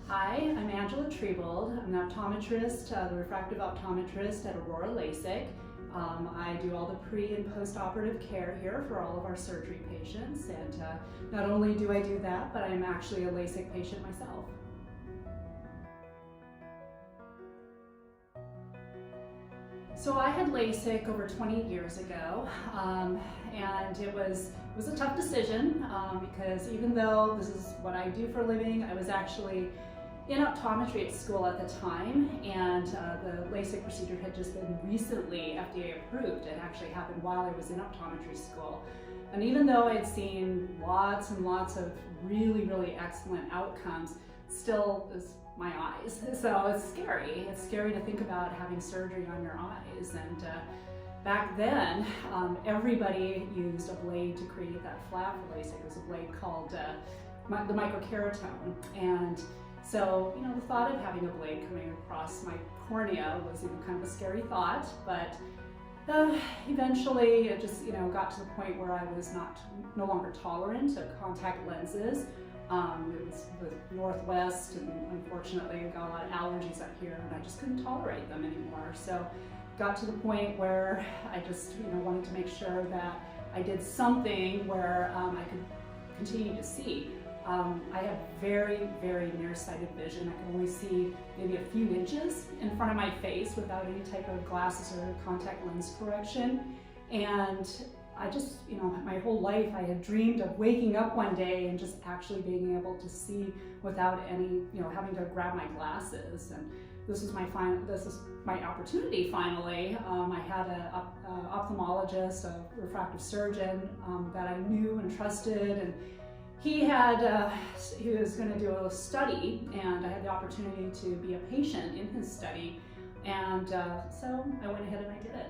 Hi, I'm Angela Triebold. I'm an optometrist, the refractive optometrist at Aurora Lasik. I do all the pre and post-operative care here for all of our surgery patients, and not only do I do that, but I'm actually a LASIK patient myself. So I had LASIK over 20 years ago, and it was a tough decision because even though this is what I do for a living, I was actually in optometry at school at the time, and the LASIK procedure had just been recently FDA approved. It actually happened while I was in optometry school. And even though I'd seen lots and lots of really excellent outcomes, still my eyes. So it's scary. It's scary to think about having surgery on your eyes. And back then, everybody used a blade to create that flap for LASIK. It was a blade called the microkeratome. And so, the thought of having a blade coming across my cornea was kind of a scary thought, but eventually it just, got to the point where I was no longer tolerant of contact lenses. It was the Northwest, and unfortunately I got a lot of allergies up here, and I just couldn't tolerate them anymore. So got to the point where I just, wanted to make sure that I did something where I could continue to see. I have very nearsighted vision. I can only see maybe a few inches in front of my face without any type of glasses or contact lens correction. And I just, my whole life I had dreamed of waking up one day and just actually being able to see without any, having to grab my glasses. And this is my opportunity finally. I had an ophthalmologist, a refractive surgeon that I knew and trusted, and he was going to do a study, and I had the opportunity to be a patient in his study, and so I went ahead and I did it.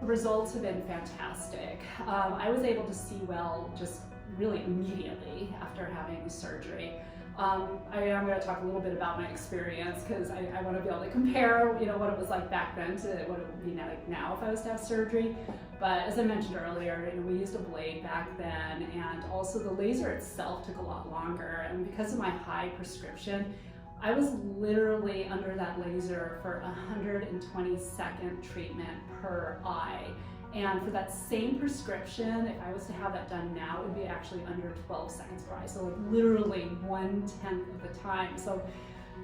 The results have been fantastic. I was able to see well just really immediately after having the surgery. I am going to talk a little bit about my experience because I want to be able to compare, what it was like back then to what it would be like now if I was to have surgery. But as I mentioned earlier, we used a blade back then, and also the laser itself took a lot longer. And because of my high prescription, I was literally under that laser for 120-second treatment per eye. And for that same prescription, if I was to have that done now, it would be actually under 12 seconds per eye. So like literally 1/10 of the time. So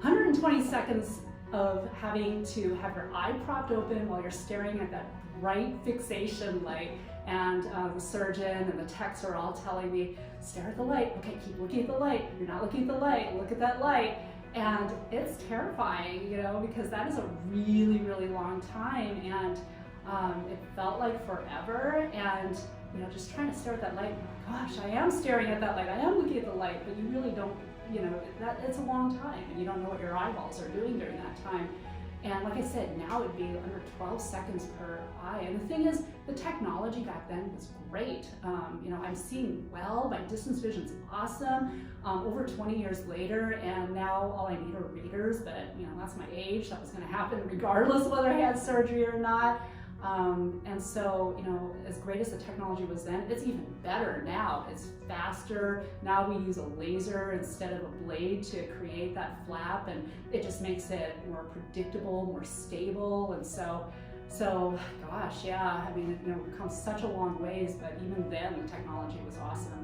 120 seconds of having to have your eye propped open while you're staring at that bright fixation light. And the surgeon and the techs are all telling me, stare at the light. Okay, keep looking at the light. You're not looking at the light. Look at that light. And it's terrifying, because that is a really long time. And it felt like forever, and just trying to stare at that light. Oh my gosh, I am staring at that light. I am looking at the light, but you really don't. That it's a long time, and you don't know what your eyeballs are doing during that time. And like I said, now it'd be under 12 seconds per eye. And the thing is, the technology back then was great. I'm seeing well. My distance vision's awesome. Over 20 years later, and now all I need are readers. But that's my age. That was going to happen regardless of whether I had surgery or not. And so, as great as the technology was then, it's even better now. It's faster. Now we use a laser instead of a blade to create that flap, and it just makes it more predictable, more stable. And so gosh, yeah, we've come such a long ways, but even then the technology was awesome.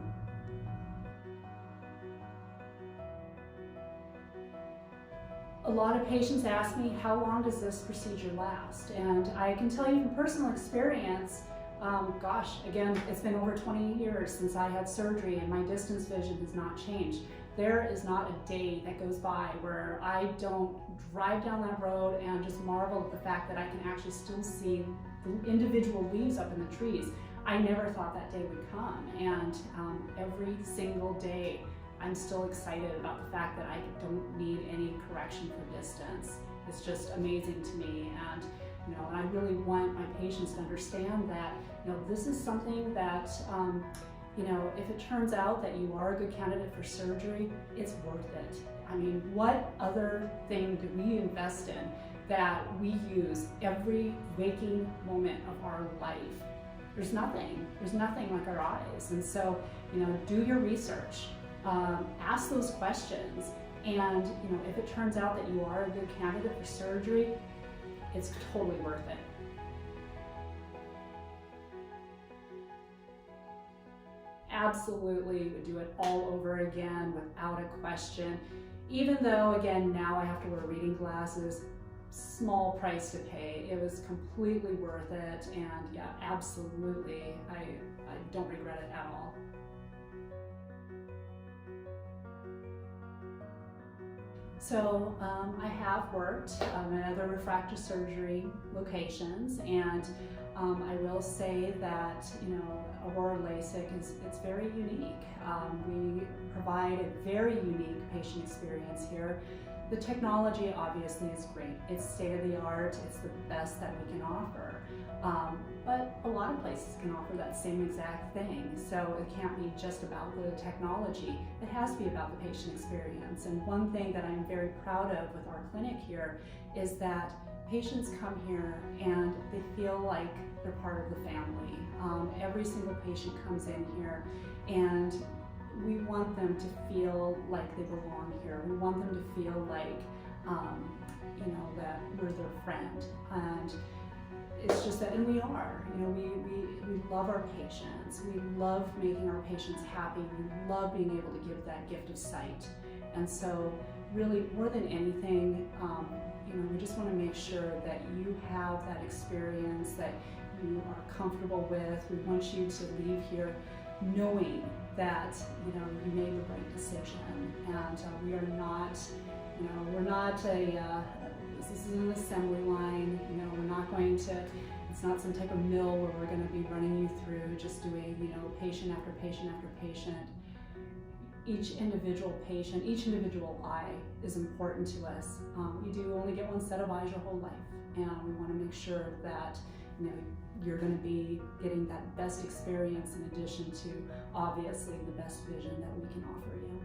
A lot of patients ask me, how long does this procedure last? And I can tell you from personal experience, gosh, again, it's been over 20 years since I had surgery, and my distance vision has not changed. There is not a day that goes by where I don't drive down that road and just marvel at the fact that I can actually still see the individual leaves up in the trees. I never thought that day would come, and every single day I'm still excited about the fact that I don't need any correction for distance. It's just amazing to me, and and I really want my patients to understand that this is something that if it turns out that you are a good candidate for surgery, it's worth it. What other thing do we invest in that we use every waking moment of our life There's nothing like our eyes. And so, do your research, ask those questions, and if it turns out that you are a good candidate for surgery, it's totally worth it. Absolutely would do it all over again without a question. Even though, again, now I have to wear reading glasses, small price to pay. It was completely worth it, and yeah, absolutely, I don't regret it at all. So I have worked in other refractive surgery locations, and I will say that Aurora Lasik it's very unique. We provide a very unique patient experience here. The technology obviously is great. It's state of the art. It's the best that we can offer. But a lot of places can offer that same exact thing. So it can't be just about the technology. It has to be about the patient experience. And one thing that I'm very proud of with our clinic here is that patients come here and they feel like they're part of the family. Every single patient comes in here, and we want them to feel like they belong here. We want them to feel like, that we're their friend. And it's just that, and we are. We love our patients. We love making our patients happy. We love being able to give that gift of sight. And so, really, more than anything, we just want to make sure that you have that experience that you are comfortable with. We want you to leave here knowing that you made the right decision, and we are not, we're not this is an assembly line. We're not going to. It's not some type of mill where we're going to be running you through just doing patient after patient after patient. Each individual patient, each individual eye is important to us. You do only get one set of eyes your whole life, and we want to make sure that you're going to be getting that best experience in addition to obviously the best vision that we can offer you.